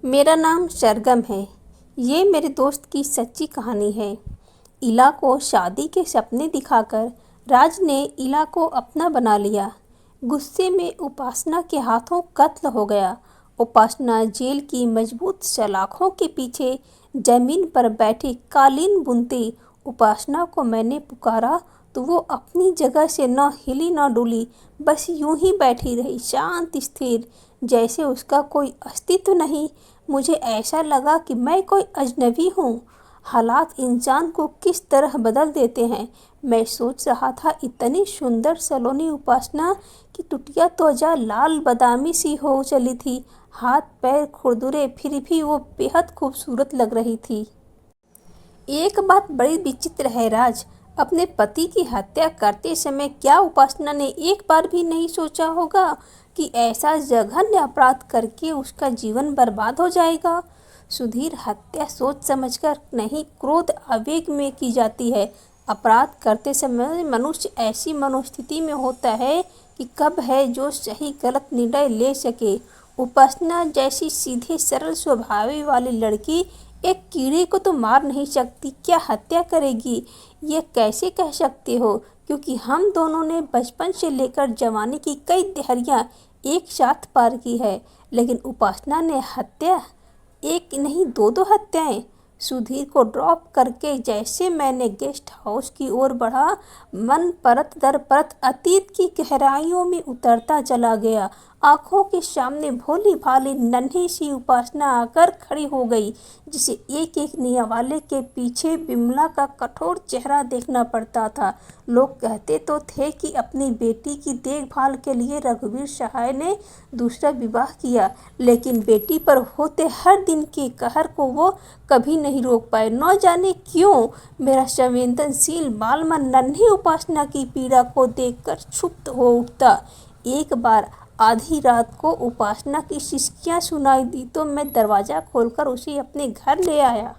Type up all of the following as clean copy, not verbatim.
मेरा नाम सरगम है। ये मेरे दोस्त की सच्ची कहानी है। इला को शादी के सपने दिखाकर राज ने इला को अपना बना लिया। गुस्से में उपासना के हाथों कत्ल हो गया। उपासना जेल की मजबूत सलाखों के पीछे जमीन पर बैठी कालीन बुनती। उपासना को मैंने पुकारा तो वो अपनी जगह से न हिली न डुली, बस यूं ही बैठी रही, शांत स्थिर, जैसे उसका कोई अस्तित्व नहीं। मुझे ऐसा लगा कि मैं कोई अजनबी हूँ। हालात इंसान को किस तरह बदल देते हैं। मैं सोच रहा था, इतनी सुंदर सलोनी उपासना की टुटिया त्वचा लाल बादामी सी हो चली थी, हाथ पैर खुरदुरे, फिर भी वो बेहद खूबसूरत लग रही थी। एक बात बड़ी विचित्र है राज, अपने पति की हत्या करते समय क्या उपासना ने एक बार भी नहीं सोचा होगा कि ऐसा जघन्य अपराध करके उसका जीवन बर्बाद हो जाएगा। सुधीर, हत्या सोच समझकर नहीं, क्रोध आवेग में की जाती है। अपराध करते समय मनुष्य ऐसी मनोस्थिति में होता है कि कब है जो सही गलत निर्णय ले सके। उपासना जैसी सीधे सरल स्वभाव वाली लड़की एक कीड़े को तो मार नहीं सकती, क्या हत्या करेगी? ये कैसे कह सकते हो? क्योंकि हम दोनों ने बचपन से लेकर जवानी की कई दहरियां एक साथ पार की है, लेकिन उपासना ने हत्या, एक नहीं दो दो हत्याएं। सुधीर को ड्रॉप करके जैसे मैंने गेस्ट हाउस की ओर बढ़ा, मन परत दर परत अतीत की गहराइयों में उतरता चला गया। आंखों के सामने भोली भाली नन्ही सी उपासना आकर खड़ी हो गई, जिसे एक एक नियावाले के पीछे बिमला का कठोर चेहरा देखना पड़ता था। लोग कहते तो थे कि अपनी बेटी की देखभाल के लिए रघुवीर सहाय ने दूसरा विवाह किया, लेकिन बेटी पर होते हर दिन के कहर को वो कभी नहीं रोक पाए। न जाने क्यों मेरा संवेदनशील बालमन नन्ही उपासना की पीड़ा को देखकर क्षुब्ध हो उठता। एक बार आधी रात को उपासना की सिसकियां सुनाई दी तो मैं दरवाज़ा खोलकर उसे अपने घर ले आया।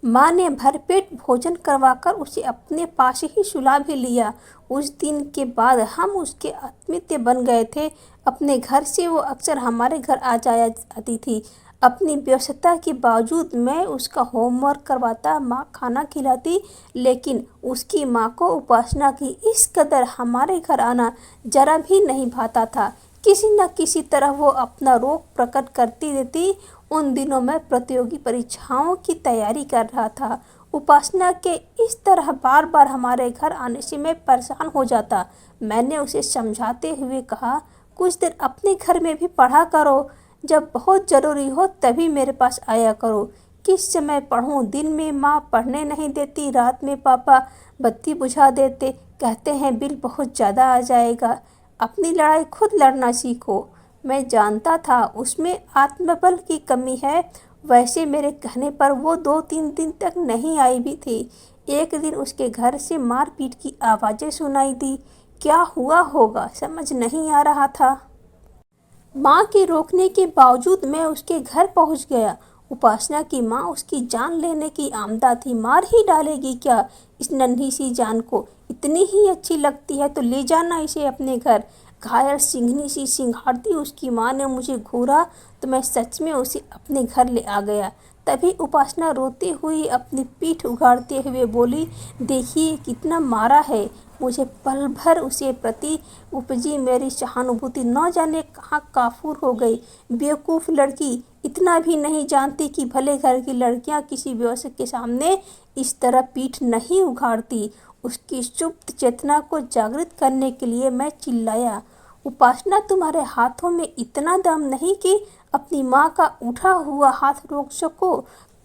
माँ ने भरपेट भोजन करवाकर उसे अपने पास ही सुला भी लिया। उस दिन के बाद हम उसके आत्मीय बन गए थे। अपने घर से वो अक्सर हमारे घर आ जाया आती थी। अपनी व्यस्तता के बावजूद मैं उसका होमवर्क करवाता, माँ खाना खिलाती, लेकिन उसकी माँ को उपासना की इस कदर हमारे घर आना जरा भी नहीं भाता था। किसी न किसी तरह वो अपना रोष प्रकट करती रहती। उन दिनों मैं प्रतियोगी परीक्षाओं की तैयारी कर रहा था। उपासना के इस तरह बार बार हमारे घर आने से मैं परेशान हो जाता। मैंने उसे समझाते हुए कहा, कुछ देर अपने घर में भी पढ़ा करो, जब बहुत ज़रूरी हो तभी मेरे पास आया करो। किस समय पढ़ूं? दिन में माँ पढ़ने नहीं देती, रात में पापा बत्ती बुझा देते, कहते हैं बिल बहुत ज़्यादा आ जाएगा। अपनी लड़ाई खुद लड़ना सीखो। मैं जानता था उसमें आत्मबल की कमी है, वैसे मेरे कहने पर वो 2-3 दिन तक नहीं आई भी थी। एक दिन उसके घर से मारपीट की आवाज़ें सुनाई दी। क्या हुआ होगा समझ नहीं आ रहा था। माँ के रोकने के बावजूद मैं उसके घर पहुंच गया। उपासना की माँ उसकी जान लेने की आमदा थी। मार ही डालेगी क्या इस नन्ही सी जान को? इतनी ही अच्छी लगती है तो ले जाना इसे अपने घर। घायल सिंघनी सी सिंघाड़ती उसकी माँ ने मुझे घूरा तो मैं सच में उसे अपने घर ले आ गया। तभी उपासना रोती हुई अपनी पीठ उगाड़ते हुए बोली, देखिए कितना मारा है मुझे। पल भर उसे प्रति उपजी मेरी सहानुभूति न जाने कहाँ काफूर हो गई। बेवकूफ़ लड़की, इतना भी नहीं जानती कि भले घर की लड़कियां किसी वयस्क के सामने इस तरह पीठ नहीं उघाड़ती। उसकी सुप्त चेतना को जागृत करने के लिए मैं चिल्लाया, उपासना तुम्हारे हाथों में इतना दम नहीं कि अपनी माँ का उठा हुआ हाथ रोक सको?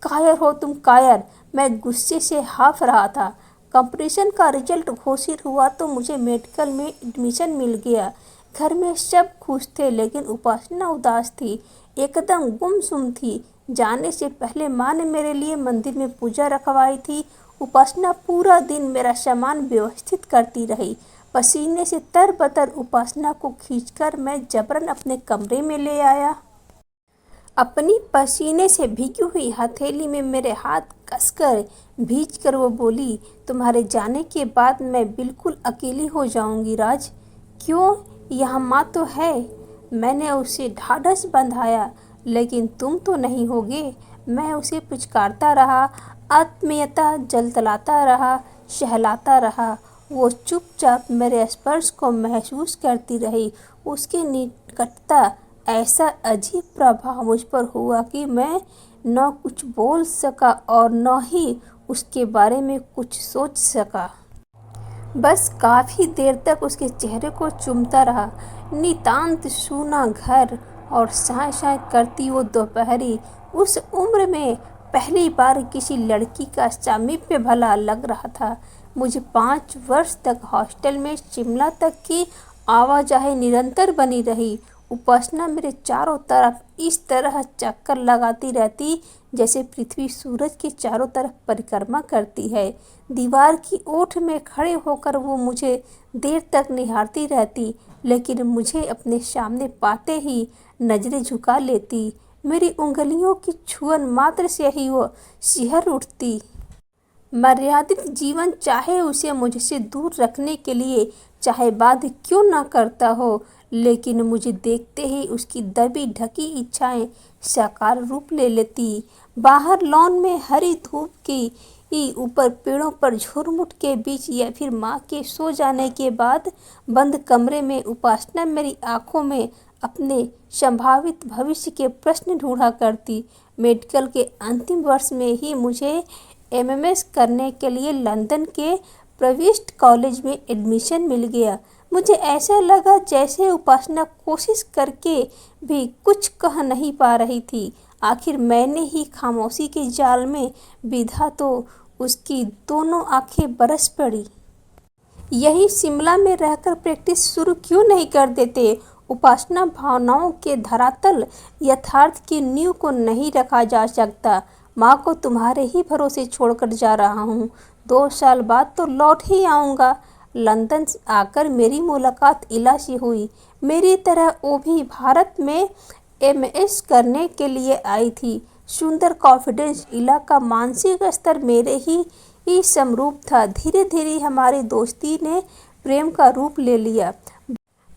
कायर हो तुम, कायर। मैं गुस्से से हाँफ रहा था। कंपटीशन का रिजल्ट घोषित हुआ तो मुझे मेडिकल में एडमिशन मिल गया। घर में सब खुश थे, लेकिन उपासना उदास थी, एकदम गुमसुम थी। जाने से पहले माँ ने मेरे लिए मंदिर में पूजा रखवाई थी। उपासना पूरा दिन मेरा सामान व्यवस्थित करती रही। पसीने से तरबतर उपासना को खींचकर मैं जबरन अपने कमरे में ले आया। अपनी पसीने से भीगी हुई हथेली में मेरे हाथ कसकर भींचकर वो बोली, तुम्हारे जाने के बाद मैं बिल्कुल अकेली हो जाऊंगी राज। क्यों? यहाँ माँ तो है। मैंने उसे ढाढ़स बंधाया। लेकिन तुम तो नहीं होगे। मैं उसे पुचकारता रहा, आत्मीयता जलतलाता रहा, सहलाता रहा। वो चुपचाप मेरे स्पर्श को महसूस करती रही। उसकी निकटता ऐसा अजीब प्रभाव मुझ पर हुआ कि मैं न कुछ बोल सका और न ही उसके बारे में कुछ सोच सका। बस काफ़ी देर तक उसके चेहरे को चूमता रहा। नितांत सूना घर और साय साय करती वो दोपहरी। उस उम्र में पहली बार किसी लड़की का सामीप्य भला लग रहा था मुझे। 5 वर्ष तक हॉस्टल में शिमला तक की आवाजाही निरंतर बनी रही। उपासना मेरे चारों तरफ इस तरह चक्कर लगाती रहती जैसे पृथ्वी सूरज के चारों तरफ परिक्रमा करती है। दीवार की ओट में खड़े होकर वो मुझे देर तक निहारती रहती, लेकिन मुझे अपने सामने पाते ही नजरें झुका लेती। मेरी उंगलियों की छुअन मात्र से ही वो सिहर उठती। मर्यादित जीवन चाहे उसे मुझसे दूर रखने के लिए चाहे बाध्य क्यों ना करता हो, लेकिन मुझे देखते ही उसकी दबी ढकी इच्छाएं साकार रूप ले लेती। बाहर लॉन में हरी धूप की ऊपर पेड़ों पर झुरमुट के बीच या फिर माँ के सो जाने के बाद बंद कमरे में उपासना मेरी आंखों में अपने संभावित भविष्य के प्रश्न ढूंढा करती। मेडिकल के अंतिम वर्ष में ही मुझे एमएमएस करने के लिए लंदन के प्रविष्ट कॉलेज में एडमिशन मिल गया। मुझे ऐसा लगा जैसे उपासना कोशिश करके भी कुछ कह नहीं पा रही थी। आखिर मैंने ही खामोशी के जाल में बिधा तो उसकी दोनों आंखें बरस पड़ी। यही शिमला में रहकर प्रैक्टिस शुरू क्यों नहीं कर देते? उपासना भावनाओं के धरातल यथार्थ की नींव को नहीं रखा जा सकता। माँ को तुम्हारे ही भरोसे छोड़कर जा रहा हूँ। 2 साल बाद तो लौट ही आऊँगा। लंदन आकर मेरी मुलाकात इला से हुई। मेरी तरह वो भी भारत में एमएस करने के लिए आई थी। सुंदर कॉन्फिडेंस इला का मानसिक स्तर मेरे ही समरूप था। धीरे धीरे हमारी दोस्ती ने प्रेम का रूप ले लिया।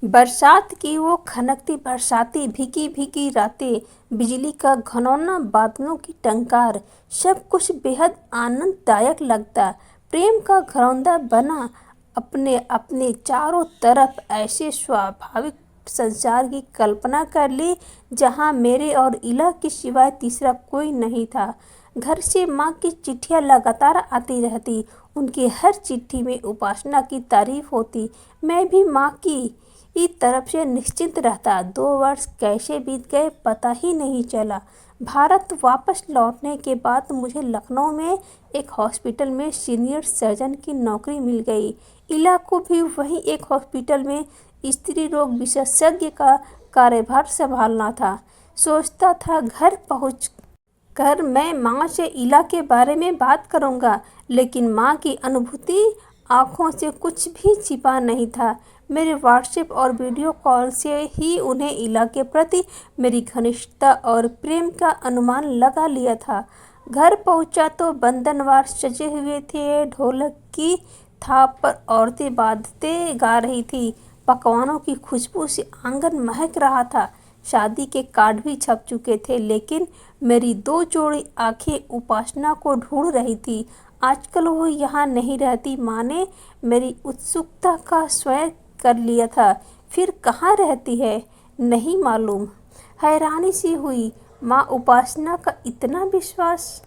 बरसात की वो खनकती बरसाती भीगी भीगी रातें, बिजली का घनौना, बादलों की टंकार, सब कुछ बेहद आनंददायक लगता। प्रेम का घरौंदा बना अपने अपने चारों तरफ ऐसे स्वाभाविक संसार की कल्पना कर ली जहाँ मेरे और इला के सिवाय तीसरा कोई नहीं था। घर से माँ की चिट्ठियाँ लगातार आती रहती। उनकी हर चिट्ठी में उपासना की तारीफ होती। मैं भी माँ की तरफ से निश्चिंत रहता। 2 वर्ष कैसे बीत गए पता ही नहीं चला। भारत वापस लौटने के बाद मुझे लखनऊ में एक हॉस्पिटल में सीनियर सर्जन की नौकरी मिल गई। इला को भी वहीं एक हॉस्पिटल में स्त्री रोग विशेषज्ञ का कार्यभार संभालना था। सोचता था घर पहुंचकर मैं माँ से इला के बारे में बात करूंगा, लेकिन माँ की अनुभूति आंखों से कुछ भी छिपा नहीं था। मेरे व्हाट्सएप और वीडियो कॉल से ही उन्हें इला के प्रति मेरी घनिष्ठता और प्रेम का अनुमान लगा लिया था। घर पहुंचा तो बंधनवार सजे हुए थे। ढोलक की थाप पर औरतें बाजते गा रही थी। पकवानों की खुशबू से आंगन महक रहा था। शादी के कार्ड भी छप चुके थे, लेकिन मेरी 2 जोड़ी आंखें उपासना को ढूंढ रही थी। आजकल वो यहाँ नहीं रहती। माँ ने मेरी उत्सुकता का स्वयं कर लिया था। फिर कहाँ रहती है नहीं मालूम। हैरानी सी हुई। माँ उपासना का इतना विश्वास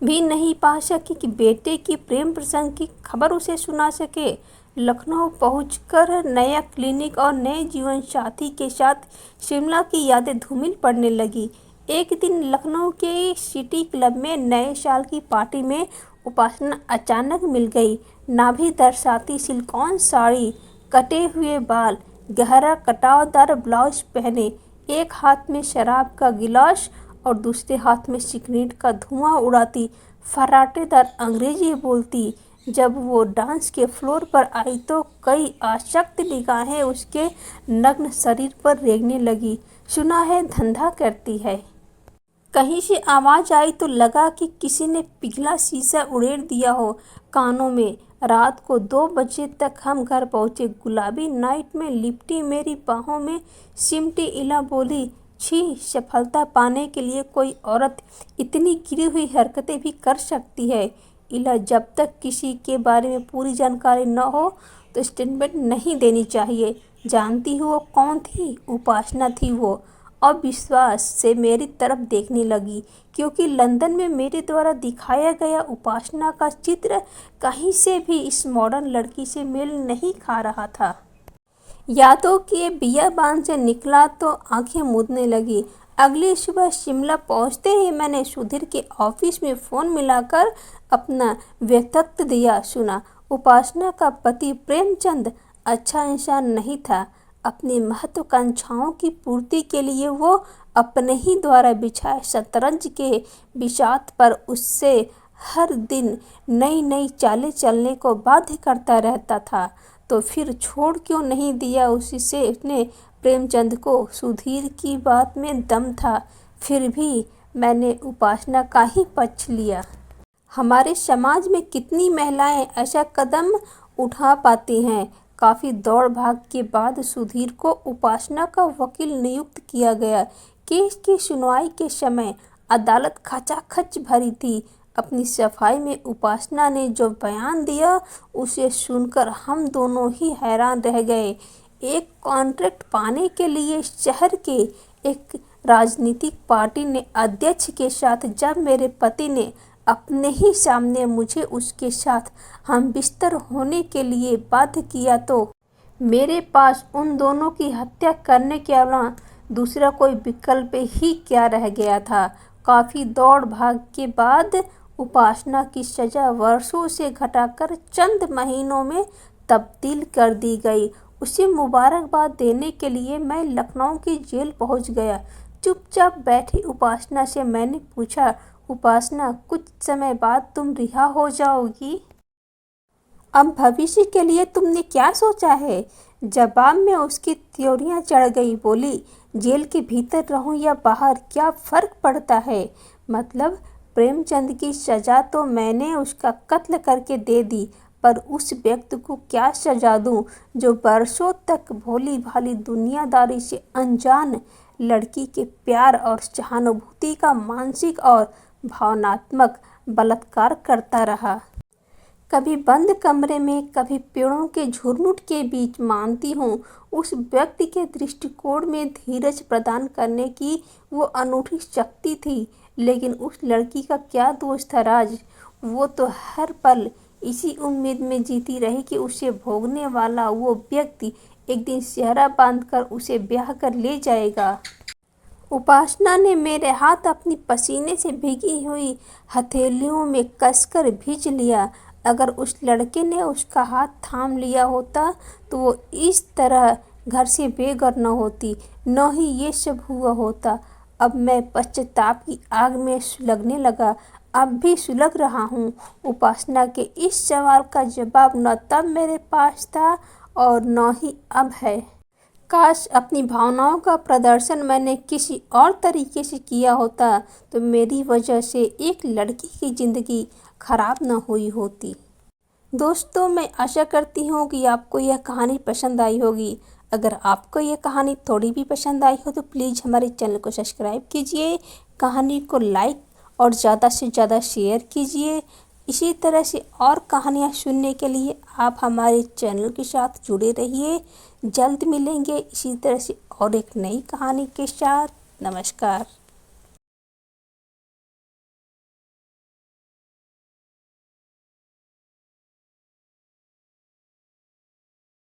भी नहीं पा सकी कि बेटे की प्रेम प्रसंग की खबर उसे सुना सके। लखनऊ पहुंचकर नया क्लिनिक और नए जीवन साथी के साथ शिमला की यादें धूमिल पड़ने लगी। एक दिन लखनऊ के सिटी क्लब में नए साल की पार्टी में उपासना अचानक मिल गई। नाभि दर्शाती सिल्कॉन साड़ी, कटे हुए बाल, गहरा कटावदार ब्लाउज पहने, एक हाथ में शराब का गिलास और दूसरे हाथ में सिगरेट का धुआं उड़ाती फर्राटेदार अंग्रेजी बोलती। जब वो डांस के फ्लोर पर आई तो कई आसक्त निगाहें उसके नग्न शरीर पर रेंगने लगी। सुना है धंधा करती है। कहीं से आवाज आई तो लगा कि किसी ने पिघला शीशा उड़ेल दिया हो कानों में। रात को 2 बजे तक हम घर पहुंचे। गुलाबी नाइट में लिपटी मेरी बाहों में सिमटी इला बोली, छी, सफलता पाने के लिए कोई औरत इतनी गिरी हुई हरकतें भी कर सकती है। इला, जब तक किसी के बारे में पूरी जानकारी न हो तो स्टेटमेंट नहीं देनी चाहिए। जानती हो वो कौन थी? उपासना थी वो। अविश्वास से मेरी तरफ देखने लगी, क्योंकि लंदन में मेरे द्वारा दिखाया गया उपासना का चित्र कहीं से भी इस मॉडर्न लड़की से मेल नहीं खा रहा था। यादों के बियाबान से निकला तो आंखें मूंदने लगी। अगली सुबह शिमला पहुंचते ही मैंने सुधीर के ऑफिस में फ़ोन मिलाकर अपना व्यक्तित्व दिया। सुना, उपासना का पति प्रेमचंद अच्छा इंसान नहीं था। अपनी महत्वाकांक्षाओं की पूर्ति के लिए वो अपने ही द्वारा बिछाए शतरंज के बिसात पर उससे हर दिन नई नई चालें चलने को बाध्य करता रहता था। तो फिर छोड़ क्यों नहीं दिया उससे उसने प्रेमचंद को? सुधीर की बात में दम था, फिर भी मैंने उपासना का ही पक्ष लिया। हमारे समाज में कितनी महिलाएं ऐसा कदम उठा पाती हैं। काफ़ी दौड़ भाग के बाद सुधीर को उपासना का वकील नियुक्त किया गया। केस की सुनवाई के समय अदालत खचाखच भरी थी। अपनी सफाई में उपासना ने जो बयान दिया उसे सुनकर हम दोनों ही हैरान रह गए। एक कॉन्ट्रैक्ट पाने के लिए शहर के एक राजनीतिक पार्टी ने अध्यक्ष के साथ जब मेरे पति ने अपने ही सामने मुझे उसके साथ हम बिस्तर होने के लिए बाध्य किया तो मेरे पास उन दोनों की हत्या करने के अलावा दूसरा कोई विकल्प ही क्या रह गया था। काफ़ी दौड़ भाग के बाद उपासना की सज़ा वर्षों से घटाकर चंद महीनों में तब्दील कर दी गई। उसे मुबारकबाद देने के लिए मैं लखनऊ की जेल पहुंच गया। चुपचाप बैठी उपासना से मैंने पूछा, उपासना, कुछ समय बाद तुम रिहा हो जाओगी? अब भविष्य के लिए तुमने क्या सोचा है? जवाब में उसकी त्योरियां चढ़ गई। बोली, जेल के भीतर रहूं या बाहर, क्या फ़र्क पड़ता है? मतलब प्रेमचंद की सज़ा तो मैंने उसका कत्ल करके दे दी, पर उस व्यक्ति को क्या सज़ा दूं जो बरसों तक भोली भाली दुनियादारी से अनजान लड़की के प्यार और सहानुभूति का मानसिक और भावनात्मक बलात्कार करता रहा। कभी बंद कमरे में, कभी पेड़ों के झुरमुट के बीच। मानती हूँ उस व्यक्ति के दृष्टिकोण में धीरज प्रदान करने की वो अनूठी शक्ति थी, लेकिन उस लड़की का क्या दोष था राज? वो तो हर पल इसी उम्मीद में जीती रही कि उसे भोगने वाला वो व्यक्ति एक दिन सेहरा बांधकर उसे ब्याह कर ले जाएगा। उपासना ने मेरे हाथ अपनी पसीने से भीगी हुई हथेलियों में कसकर भींच लिया। अगर उस लड़के ने उसका हाथ थाम लिया होता तो वो इस तरह घर से बेघर न होती, न ही ये सब हुआ होता। अब मैं पश्चाताप की आग में सुलगने लगा। अब भी सुलग रहा हूँ। उपासना के इस सवाल का जवाब न तब मेरे पास था और न ही अब है। काश अपनी भावनाओं का प्रदर्शन मैंने किसी और तरीके से किया होता तो मेरी वजह से एक लड़की की ज़िंदगी खराब न हुई होती। दोस्तों, मैं आशा करती हूँ कि आपको यह कहानी पसंद आई होगी। अगर आपको यह कहानी थोड़ी भी पसंद आई हो तो प्लीज़ हमारे चैनल को सब्सक्राइब कीजिए, कहानी को लाइक और ज़्यादा से ज़्यादा शेयर कीजिए। इसी तरह से और कहानियाँ सुनने के लिए आप हमारे चैनल के साथ जुड़े रहिए। जल्द मिलेंगे इसी तरह से और एक नई कहानी के साथ। नमस्कार।